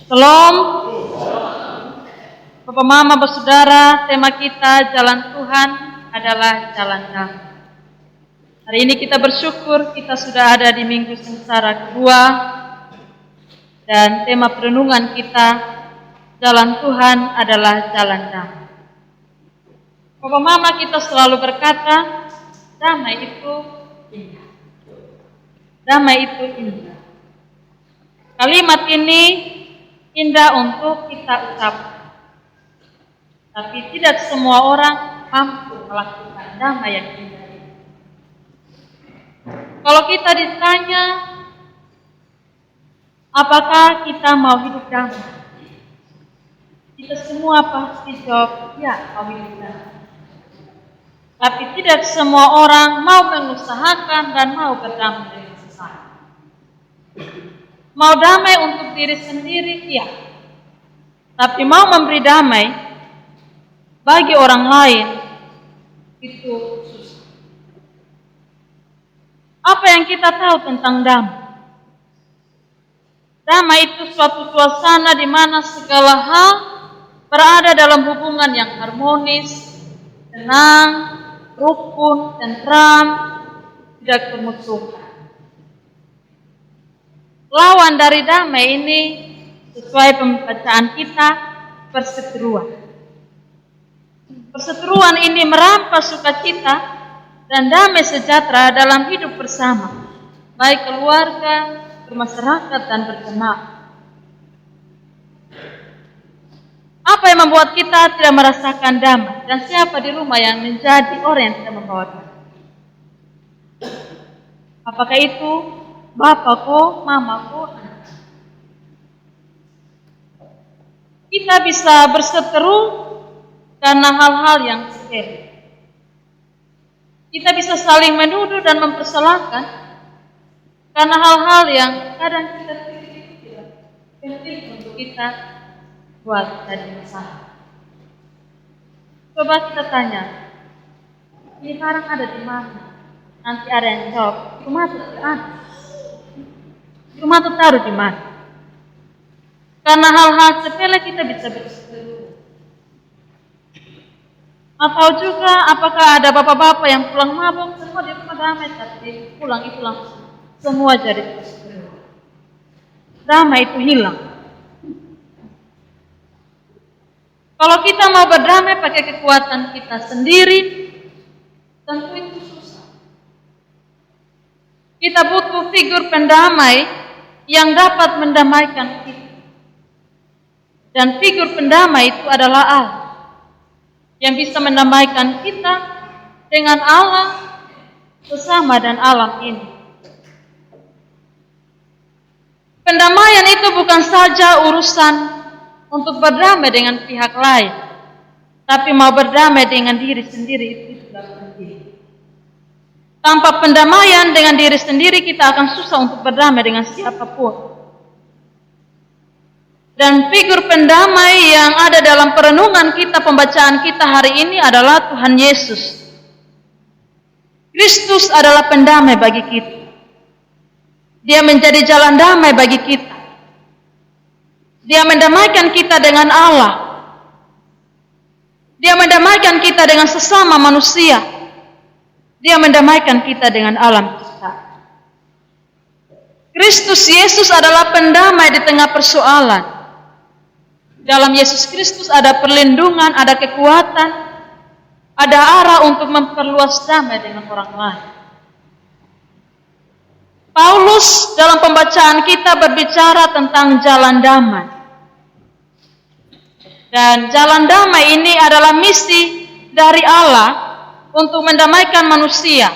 Shalom. Bapak Mama bersaudara, tema kita jalan Tuhan adalah jalan damai. Hari ini kita bersyukur kita sudah ada di Minggu Sengsara kedua dan tema perenungan kita jalan Tuhan adalah jalan damai. Bapak Mama kita selalu berkata, damai itu indah. Damai itu indah. Kalimat ini indah untuk kita ucapkan. Tapi tidak semua orang mampu melakukan damai yang indah ini. Kalau kita ditanya, apakah kita mau hidup damai? Kita semua pasti jawab, ya, mau hidup damai. Tapi tidak semua orang mau mengusahakan dan mau berdamai dengan sesama. Mau damai untuk diri sendiri, ya. Tapi mau memberi damai bagi orang lain, itu susah. Apa yang kita tahu tentang damai? Damai itu suatu suasana di mana segala hal berada dalam hubungan yang harmonis, tenang, rukun, tentram, tidak bermusuhan. Lawan dari damai ini sesuai pembacaan kita, perseteruan. Perseteruan ini merampas sukacita dan damai sejahtera dalam hidup bersama, baik keluarga, bermasyarakat, dan berjemaah. Apa yang membuat kita tidak merasakan damai? Dan siapa di rumah yang menjadi orang yang tidak membawa damai? Apakah itu bapakku, mamaku? Kita bisa berseteru karena hal-hal yang sepele. Kita bisa saling menuduh dan mempersalahkan karena hal-hal yang kadang kita pikir tidak penting untuk kita buat jadi masalah. Coba kita tanya, ini barang ada di mana? Nanti ada yang jawab, rumah itu ada. Rumah itu taruh di mana? Karena hal-hal sepele kita bisa berseteru. Atau juga apakah ada bapak-bapak yang pulang mabuk, semua di rumah damai, tapi pulang itu langsung semua jadi perseteruan. Damai itu hilang. Kalau kita mau berdamai pakai kekuatan kita sendiri, tentu itu susah. Kita butuh figur pendamai yang dapat mendamaikan kita. Dan figur pendamai itu adalah Allah, yang bisa mendamaikan kita dengan Allah, sesama, dan alam ini. Pendamaian itu bukan saja urusan untuk berdamai dengan pihak lain, tapi mau berdamai dengan diri sendiri itu sudah penting. Tanpa pendamaian dengan diri sendiri, kita akan susah untuk berdamai dengan siapapun. Dan figur pendamai yang ada dalam perenungan kita, pembacaan kita hari ini adalah Tuhan Yesus. Kristus adalah pendamai bagi kita. Dia menjadi jalan damai bagi kita. Dia mendamaikan kita dengan Allah. Dia mendamaikan kita dengan sesama manusia. Dia mendamaikan kita dengan alam kita. Kristus Yesus adalah pendamai di tengah persoalan. Dalam Yesus Kristus ada perlindungan, ada kekuatan, ada arah untuk memperluas damai dengan orang lain. Paulus dalam pembacaan kita berbicara tentang jalan damai. Dan jalan damai ini adalah misi dari Allah untuk mendamaikan manusia,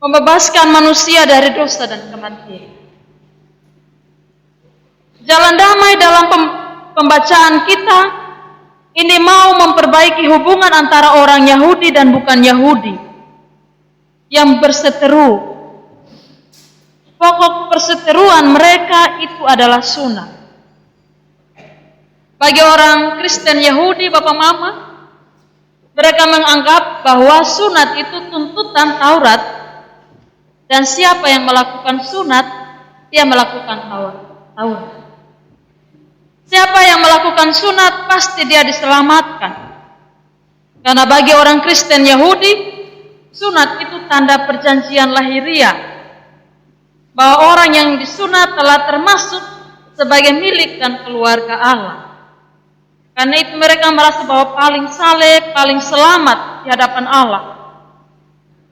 membebaskan manusia dari dosa dan kematian. Jalan damai dalam pembacaan kita ini mau memperbaiki hubungan antara orang Yahudi dan bukan Yahudi yang berseteru. Pokok perseteruan mereka itu adalah sunat. Bagi orang Kristen Yahudi, Bapak Mama, mereka menganggap bahwa sunat itu tuntutan Taurat, dan siapa yang melakukan sunat, dia melakukan Taurat. melakukan sunat, pasti dia diselamatkan. Karena bagi orang Kristen Yahudi, sunat itu tanda perjanjian lahiriah, bahwa orang yang disunat telah termasuk sebagai milik dan keluarga Allah. Karena itu mereka merasa bahwa paling saleh, paling selamat di hadapan Allah.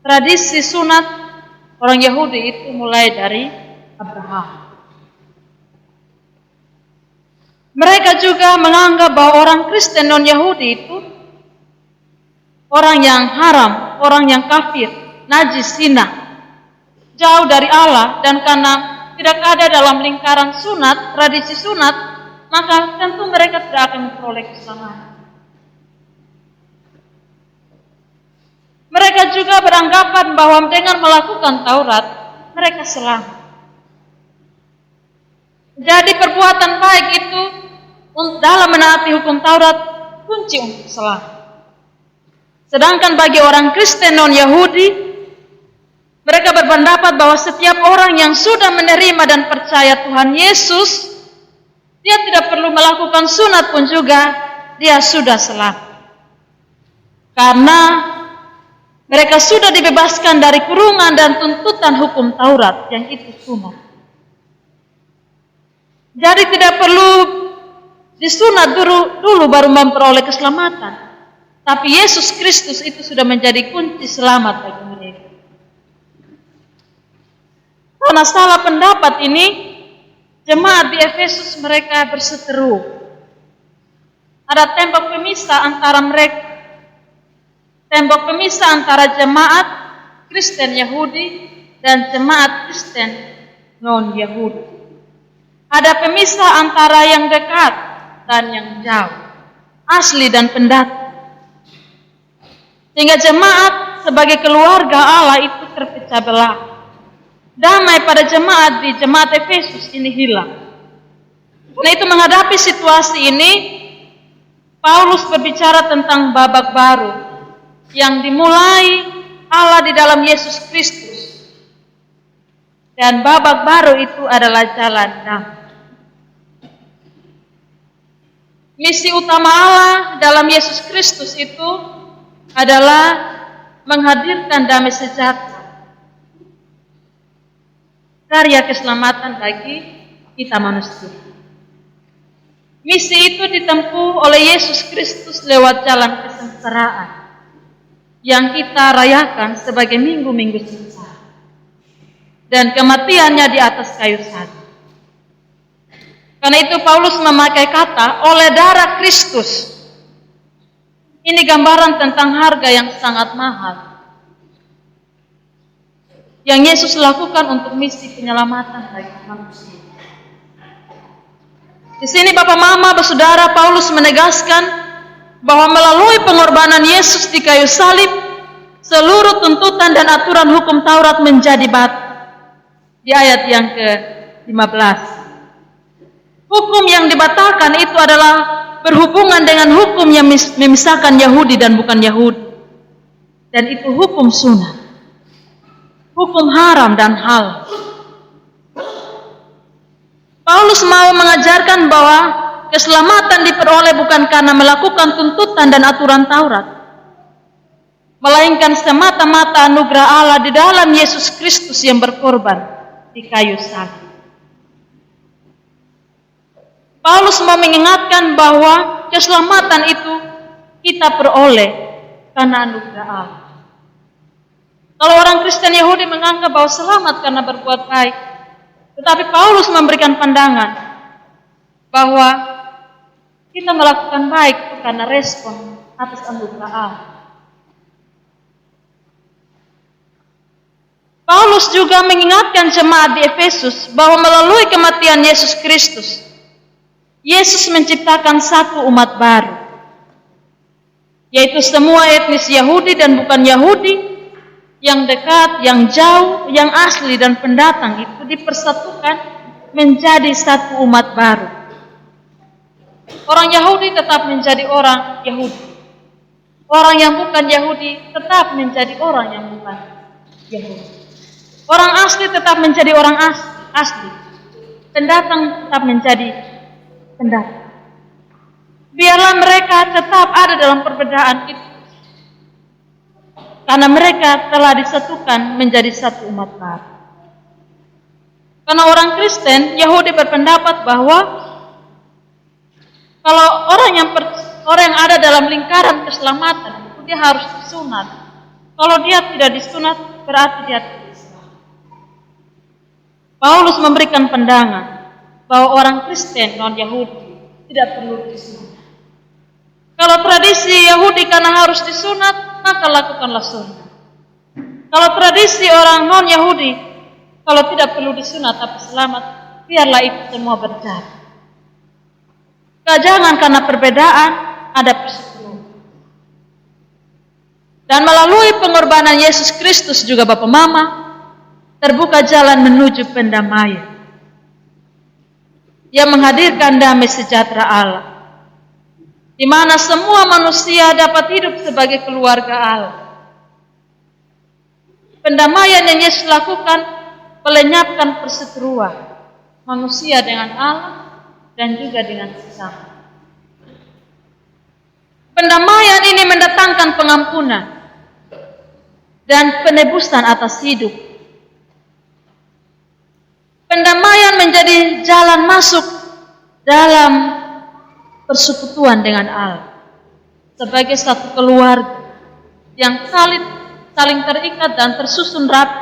Tradisi sunat orang Yahudi itu mulai dari Abraham. Mereka juga menganggap bahwa orang Kristen non-Yahudi itu orang yang haram, orang yang kafir, najis, zina, jauh dari Allah, dan karena tidak ada dalam lingkaran sunat, tradisi sunat, maka tentu mereka tidak akan memperoleh keselamatan. Mereka juga beranggapan bahwa dengan melakukan Taurat, mereka selamat. Jadi perbuatan baik itu dalam menaati hukum Taurat kunci untuk selamat. Sedangkan bagi orang Kristen non-Yahudi, mereka berpendapat bahwa setiap orang yang sudah menerima dan percaya Tuhan Yesus, dia tidak perlu melakukan sunat pun juga, dia sudah selamat. Karena mereka sudah dibebaskan dari kurungan dan tuntutan hukum Taurat, yang itu sunat. Jadi tidak perlu disunat dulu baru memperoleh keselamatan. Tapi Yesus Kristus itu sudah menjadi kunci selamat bagi mereka. Karena salah pendapat ini, jemaat di Efesus mereka berseteru. Ada tembok pemisah antara mereka. Tembok pemisah antara jemaat Kristen Yahudi dan jemaat Kristen non-Yahudi. Ada pemisah antara yang dekat dan yang jauh, asli dan pendatang. Sehingga jemaat sebagai keluarga Allah itu terpecah belah. Damai pada jemaat di jemaat Efesus ini hilang. Nah, itu menghadapi situasi ini, Paulus berbicara tentang babak baru yang dimulai Allah di dalam Yesus Kristus. Dan babak baru itu adalah jalan damai. Misi utama Allah dalam Yesus Kristus itu adalah menghadirkan damai sejahtera, karya keselamatan bagi kita manusia. Misi itu ditempuh oleh Yesus Kristus lewat jalan kesengsaraan yang kita rayakan sebagai minggu-minggu sengsara dan kematiannya di atas kayu salib. Karena itu Paulus memakai kata oleh darah Kristus. Ini gambaran tentang harga yang sangat mahal yang Yesus lakukan untuk misi penyelamatan bagi manusia. Di sini Bapak Mama, Saudara, Paulus menegaskan bahwa melalui pengorbanan Yesus di kayu salib, seluruh tuntutan dan aturan hukum Taurat menjadi batal. Di ayat yang ke-15. Hukum yang dibatalkan itu adalah berhubungan dengan hukum yang memisahkan Yahudi dan bukan Yahudi. Dan itu hukum sunat. Hukum haram dan halal. Paulus mau mengajarkan bahwa keselamatan diperoleh bukan karena melakukan tuntutan dan aturan Taurat, melainkan semata-mata anugerah Allah di dalam Yesus Kristus yang berkorban di kayu salib. Paulus mau mengingatkan bahwa keselamatan itu kita peroleh karena anugerah Allah. Kalau orang Kristen Yahudi menganggap bahwa selamat karena berbuat baik, tetapi Paulus memberikan pandangan bahwa kita melakukan baik itu karena respon atas anugerah Allah. Paulus juga mengingatkan jemaat di Efesus bahwa melalui kematian Yesus Kristus, Yesus menciptakan satu umat baru, yaitu semua etnis Yahudi dan bukan Yahudi, yang dekat, yang jauh, yang asli dan pendatang itu dipersatukan menjadi satu umat baru. Orang Yahudi tetap menjadi orang Yahudi. Orang yang bukan Yahudi tetap menjadi orang yang bukan Yahudi. Orang asli tetap menjadi orang asli. Pendatang tetap menjadi pendatang. Biarlah mereka tetap ada dalam perbedaan itu. Karena mereka telah disatukan menjadi satu umat baru. Karena orang Kristen, Yahudi berpendapat bahwa kalau orang yang ada dalam lingkaran keselamatan itu dia harus disunat. Kalau dia tidak disunat berarti dia tidak selamat. Paulus memberikan pandangan bahwa orang Kristen non-Yahudi tidak perlu disunat. Kalau tradisi Yahudi karena harus disunat, maka lakukanlah sunat. Kalau tradisi orang non-Yahudi, kalau tidak perlu disunat tapi selamat, biarlah itu semua berjalan. Jangan karena perbedaan ada persekutuan. Dan melalui pengorbanan Yesus Kristus juga Bapa Mama, terbuka jalan menuju pendamaian yang menghadirkan damai sejahtera Allah, di mana semua manusia dapat hidup sebagai keluarga Allah. Pendamaian yang Yesus lakukan melenyapkan perseteruan manusia dengan Allah dan juga dengan sesama. Pendamaian ini mendatangkan pengampunan dan penebusan atas hidup. Pendamaian menjadi jalan masuk dalam persekutuan dengan Allah sebagai satu keluarga yang saling terikat dan tersusun rapi.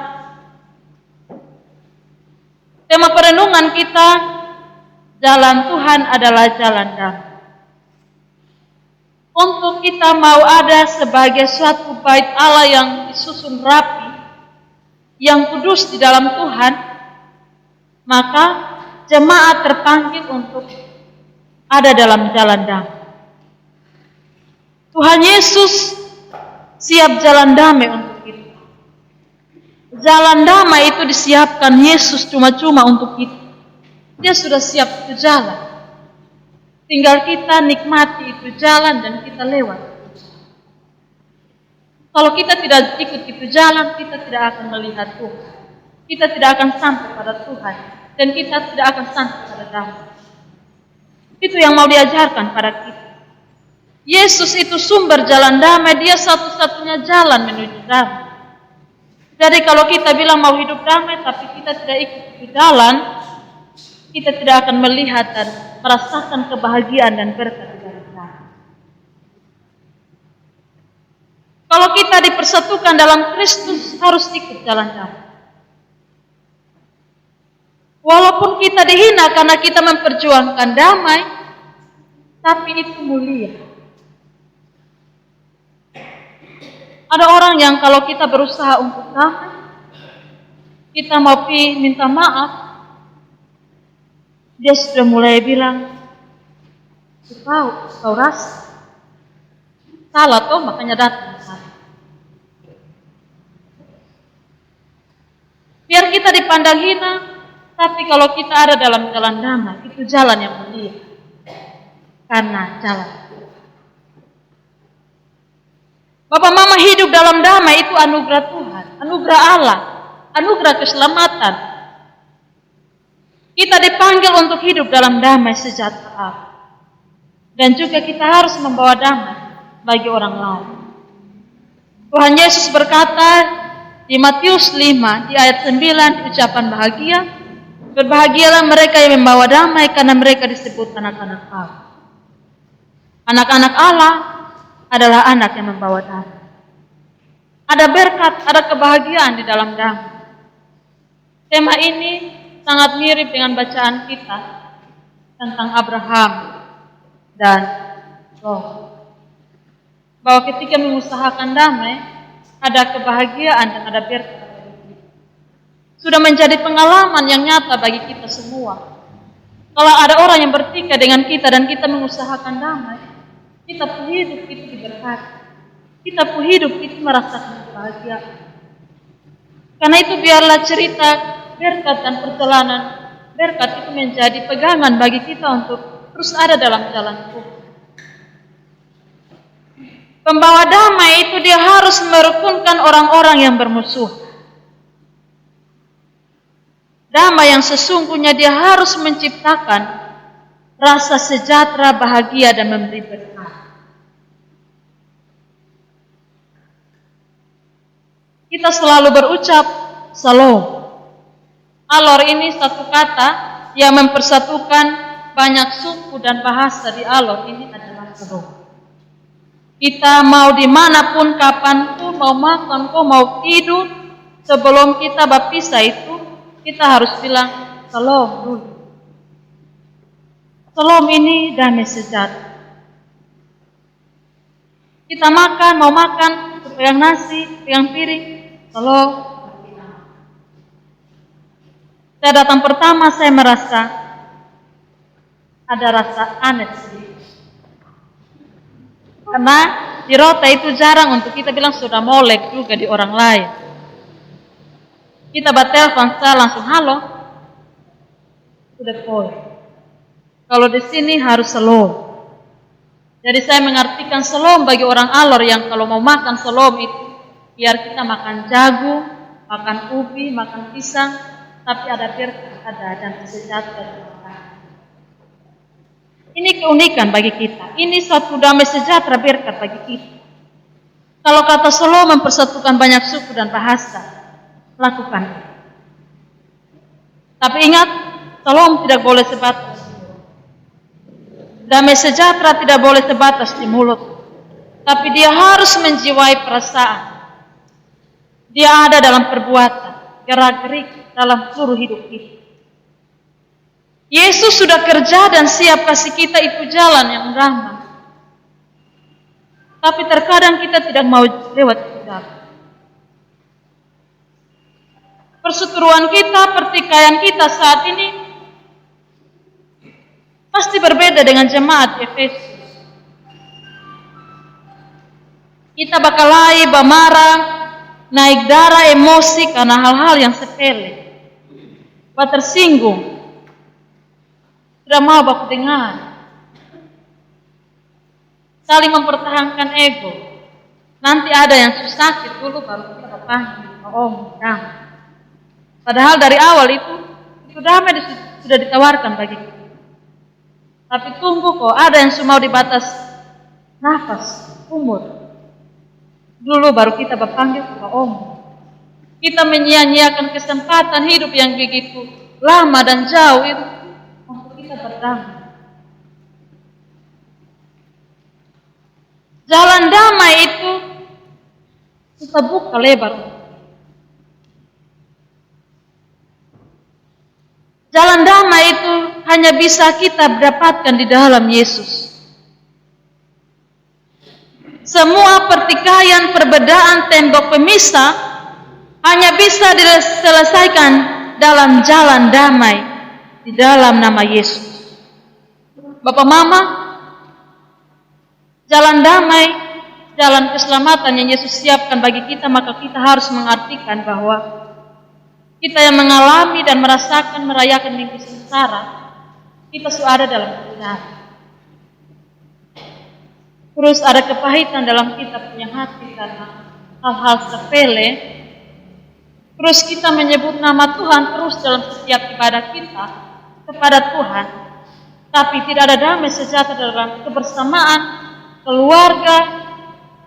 Tema perenungan kita, jalan Tuhan adalah jalan damai. Untuk kita mau ada sebagai suatu bait Allah yang disusun rapi, yang kudus di dalam Tuhan, maka jemaat terpanggil untuk ada dalam jalan damai. Tuhan Yesus siap jalan damai untuk kita. Jalan damai itu disiapkan Yesus cuma-cuma untuk kita. Dia sudah siap itu jalan. Tinggal kita nikmati itu jalan dan kita lewat. Kalau kita tidak ikut itu jalan, kita tidak akan melihat Tuhan. Kita tidak akan sampai pada Tuhan. Dan kita tidak akan sampai pada damai. Itu yang mau diajarkan pada kita. Yesus itu sumber jalan damai. Dia satu-satunya jalan menuju damai. Jadi kalau kita bilang mau hidup damai, tapi kita tidak ikut itu jalan, kita tidak akan melihat dan merasakan kebahagiaan dan berkat dari damai. Kalau kita dipersatukan dalam Kristus, harus ikut jalan damai. Walaupun kita dihina karena kita memperjuangkan damai, tapi itu mulia. Ada orang yang kalau kita berusaha untuk damai, kita mau minta maaf, dia sudah mulai bilang, kau rasa salah toh makanya datang ke sana. Biar kita dipandang hina, tapi kalau kita ada dalam jalan damai, itu jalan yang mulia. Karena jalan. Bapak Mama hidup dalam damai itu anugerah Tuhan, anugerah Allah, anugerah keselamatan. Kita dipanggil untuk hidup dalam damai sejahtera Allah. Dan juga kita harus membawa damai bagi orang lain. Tuhan Yesus berkata di Matius 5 di ayat 9 di ucapan bahagia, berbahagialah mereka yang membawa damai karena mereka disebut anak-anak Allah. Anak-anak Allah adalah anak yang membawa damai. Ada berkat, ada kebahagiaan di dalam damai. Tema ini sangat mirip dengan bacaan kita tentang Abraham dan Lot. Bahwa ketika mengusahakan damai, ada kebahagiaan dan ada berkat. Sudah menjadi pengalaman yang nyata bagi kita semua. Kalau ada orang yang bertikai dengan kita dan kita mengusahakan damai, kita pun hidup itu diberkati. Kita pun hidup itu merasakan kebahagiaan. Karena itu biarlah cerita berkat dan perjalanan berkat itu menjadi pegangan bagi kita untuk terus ada dalam jalan Tuhan. Pembawa damai itu dia harus merukunkan orang-orang yang bermusuh. Damai yang sesungguhnya dia harus menciptakan rasa sejahtera, bahagia, dan memberi berkat. Kita selalu berucap Shalom. Alor ini satu kata yang mempersatukan banyak suku dan bahasa di Alor ini adalah Shalom. Kita mau dimanapun, kapanpun, mau makan, mau tidur, sebelum kita berpisah itu, kita harus bilang Shalom dulu. Shalom ini damai sejahtera. Kita makan, mau makan, pegang nasi, pegang piring, Shalom. Saya datang pertama, saya merasa ada rasa aneh sedikit. Karena di Rota itu jarang untuk kita bilang sudah molek juga di orang lain. Kita bertelepon, saya langsung halo, sudah poin. Kalau di sini harus Shalom. Jadi saya mengartikan Shalom bagi orang Alor yang kalau mau makan Shalom itu biar kita makan jagung, makan ubi, makan pisang, tapi ada berkat, ada dan sejahtera. Ini keunikan bagi kita. Ini suatu damai sejahtera berkat bagi kita. Kalau kata Shalom mempersatukan banyak suku dan bahasa, lakukan. Tapi ingat, Shalom tidak boleh sebatas. Damai sejahtera tidak boleh sebatas di mulut. Tapi dia harus menjiwai perasaan. Dia ada dalam perbuatan, gerak-gerik dalam seluruh hidup kita. Yesus sudah kerja dan siap kasih kita itu jalan yang ramah. Tapi terkadang kita tidak mau lewat itu jalan. Perseteruan kita, pertikaian kita saat ini pasti berbeda dengan jemaat Efesus. Kita bakal marah, naik darah, emosi karena hal-hal yang sepele. Tersinggung. Tidak mau baku dengar. Saling mempertahankan ego. Nanti ada yang sakit dulu baru kita berpanggil. Padahal dari awal itu damai sudah ditawarkan bagi kita. Tapi tunggu kok, ada yang mau dibatas nafas, umur. Dulu baru kita berpanggil ke Kita menyia-nyiakan kesempatan hidup yang begitu lama dan jauh itu untuk kita berdamai. Jalan damai itu kita buka lebar. Jalan damai itu hanya bisa kita dapatkan di dalam Yesus. Semua pertikaian, perbedaan, tembok pemisah hanya bisa diselesaikan dalam jalan damai di dalam nama Yesus. Bapak Mama, jalan damai, jalan keselamatan yang Yesus siapkan bagi kita, maka kita harus mengartikan bahwa kita yang mengalami dan merasakan, merayakan minggu sengsara, kita sudah ada dalam kebenaran. Terus ada kepahitan dalam kita punya hati karena hal-hal sepele. Terus kita menyebut nama Tuhan terus dalam setiap ibadah kita kepada Tuhan. Tapi tidak ada damai sejahtera dalam kebersamaan, keluarga,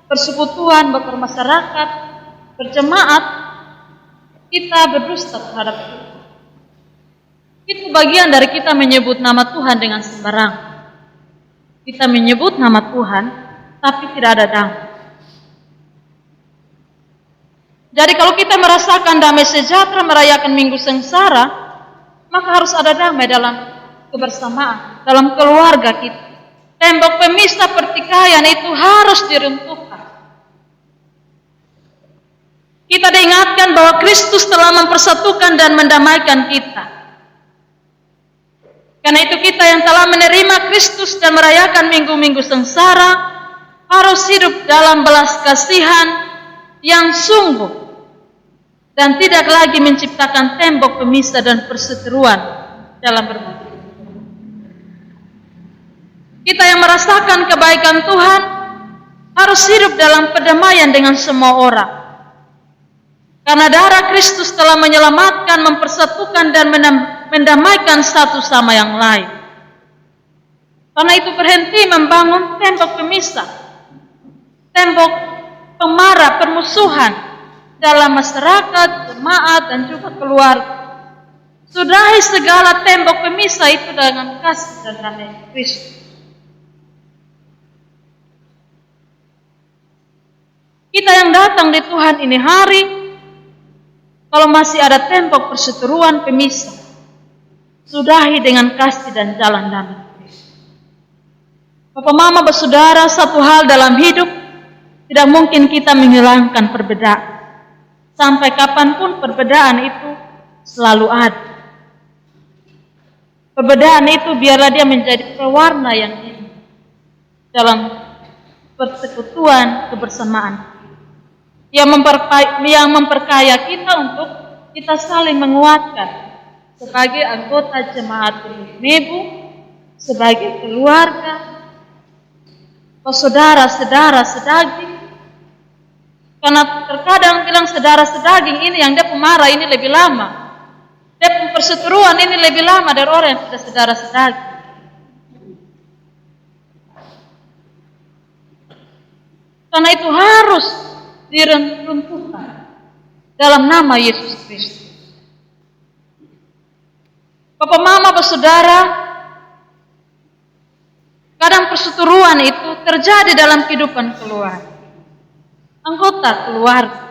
persekutuan, bermasyarakat, berjemaat. Kita berdusta terhadap Tuhan. Itu bagian dari kita menyebut nama Tuhan dengan sembarangan. Kita menyebut nama Tuhan, tapi tidak ada damai. Jadi kalau kita merasakan damai sejahtera, merayakan minggu sengsara, maka harus ada damai dalam kebersamaan, dalam keluarga kita. Tembok pemisah pertikaian itu harus diruntuhkan. Kita diingatkan bahwa Kristus telah mempersatukan dan mendamaikan kita. Karena itu kita yang telah menerima Kristus dan merayakan minggu-minggu sengsara harus hidup dalam belas kasihan yang sungguh dan tidak lagi menciptakan tembok pemisah dan perseteruan dalam berbagi. Kita yang merasakan kebaikan Tuhan harus hidup dalam perdamaian dengan semua orang. Karena darah Kristus telah menyelamatkan, mempersatukan dan mendamaikan satu sama yang lain. Karena itu berhenti membangun tembok pemisah, tembok pemarah, permusuhan dalam masyarakat, jemaat, dan juga keluarga. Sudahi segala tembok pemisah itu dengan kasih dan damai Kristus. Kita yang datang di Tuhan ini hari, kalau masih ada tembok perseteruan pemisah, sudahi dengan kasih dan jalan damai Kristus. Bapak mama bersaudara, satu hal dalam hidup, tidak mungkin kita menghilangkan perbedaan. Sampai kapanpun perbedaan itu selalu ada. Perbedaan itu biarlah dia menjadi pewarna yang indah dalam persekutuan kebersamaan. Yang memperkaya kita untuk kita saling menguatkan sebagai anggota jemaat Nebu, sebagai keluarga, saudara-saudara sedaging. Karena terkadang bilang saudara sedaging ini yang dia pemarah ini lebih lama, dia perseteruan ini lebih lama dari orang yang sudah saudara sedaging. Karena itu harus diruntuhkan dalam nama Yesus Kristus. Bapak mama bersaudara, kadang perseteruan itu terjadi dalam kehidupan keluarga. Anggota keluarga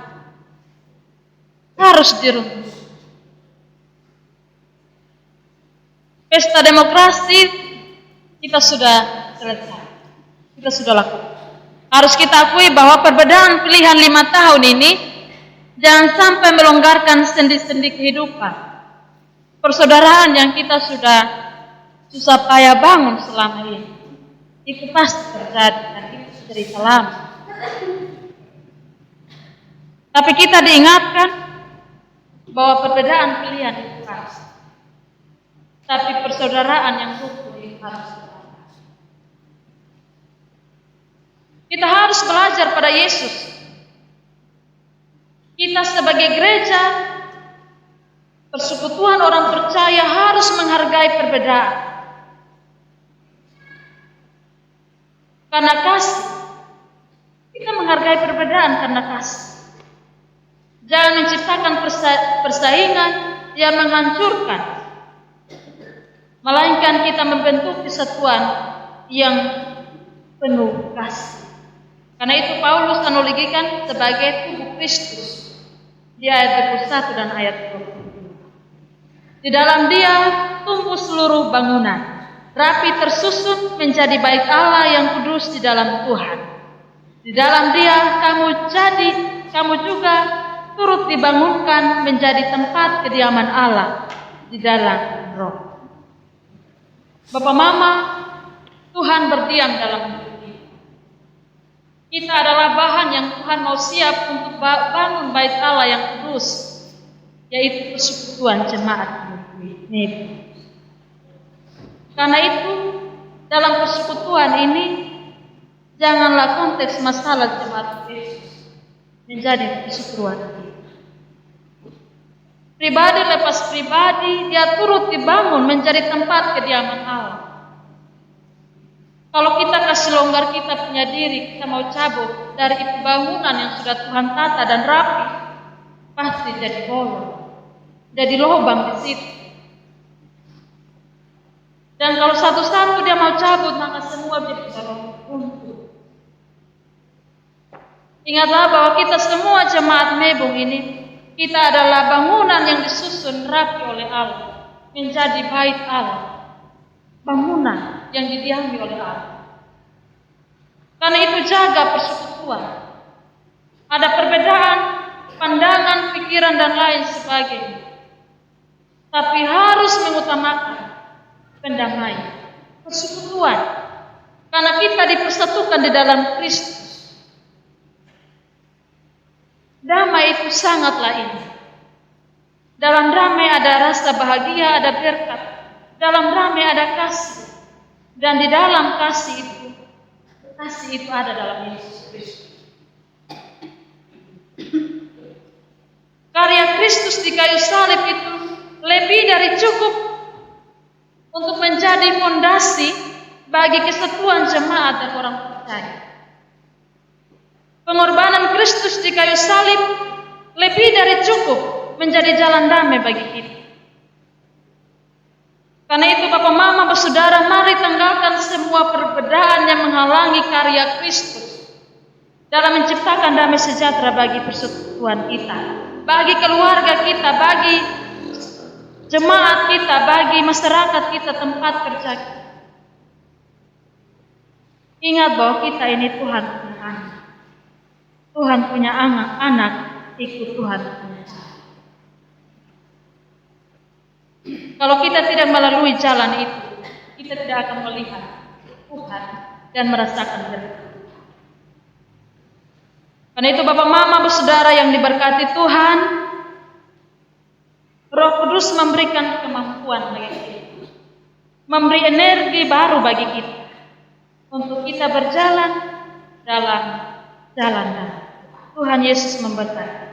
harus diruntuhkan. Pesta demokrasi kita sudah selesai, kita sudah lakukan. Harus kita akui bahwa perbedaan pilihan 5 tahun ini jangan sampai melonggarkan sendi-sendi kehidupan. Persaudaraan yang kita sudah susah payah bangun selama ini, itu pasti terjadi dan itu cerita lama. Tapi kita diingatkan bahwa perbedaan pilihan itu pasti. Tapi persaudaraan yang utuh itu harus. Kita harus belajar pada Yesus. Kita sebagai gereja, persekutuan orang percaya harus menghargai perbedaan. Karena kasih. Kita menghargai perbedaan karena kasih. Jangan menciptakan persaingan yang menghancurkan. Melainkan kita membentuk kesatuan yang penuh kasih. Karena itu Paulus analogikan sebagai tubuh Kristus di ayat 21 dan ayat 22. Di dalam dia tumbuh seluruh bangunan, rapi tersusun menjadi bait Allah yang kudus di dalam Tuhan. Di dalam dia kamu juga turut dibangunkan menjadi tempat kediaman Allah di dalam Roh. Bapak mama, Tuhan berdiam dalam hidup. Kita adalah bahan yang Tuhan mau siap untuk bangun bait Allah yang kudus, yaitu persekutuan jemaat Nebu. Karena itu, dalam persekutuan ini, janganlah konteks masalah jemaat Yesus menjadi persekutuan kita. Pribadi lepas pribadi, dia turut dibangun menjadi tempat kediaman Allah. Kalau kita kasih longgar kita punya diri, kita mau cabut dari itu bangunan yang sudah Tuhan tata dan rapi, pasti jadi bolong, jadi lubang di situ. Dan kalau satu-satu dia mau cabut, maka semua bisa runtuh. Ingatlah bahwa kita semua jemaat Nebung ini, kita adalah bangunan yang disusun rapi oleh Allah, menjadi bait Allah, bangunan yang didiami oleh Allah. Karena itu jaga persekutuan. Ada perbedaan, pandangan, pikiran, dan lain sebagainya. Tapi harus mengutamakan pendamaian, persekutuan. Karena kita dipersatukan di dalam Kristus. Damai itu sangatlah indah. Dalam damai ada rasa bahagia, ada berkat. Dalam damai ada kasih. Dan di dalam kasih itu ada dalam Yesus Kristus. Karya Kristus di kayu salib itu lebih dari cukup untuk menjadi fondasi bagi kesatuan jemaat dan orang percaya. Pengorbanan Kristus di kayu salib lebih dari cukup menjadi jalan damai bagi kita. Karena itu Bapak Mama Bersaudara, mari tanggalkan semua perbedaan yang menghalangi karya Kristus dalam menciptakan damai sejahtera bagi persekutuan kita, bagi keluarga kita, bagi jemaat kita, bagi masyarakat kita, tempat kerja kita. Ingat bahwa kita ini Tuhan punya anak. Tuhan punya anak, ikut Tuhan punya jalan. Kalau kita tidak melalui jalan itu, kita tidak akan melihat Tuhan dan merasakan derita. Karena itu Bapak Mama Bersaudara yang diberkati Tuhan, Roh Kudus memberikan kemampuan bagi kita, memberi energi baru bagi kita untuk kita berjalan dalam jalan Tuhan. Yesus memberkati.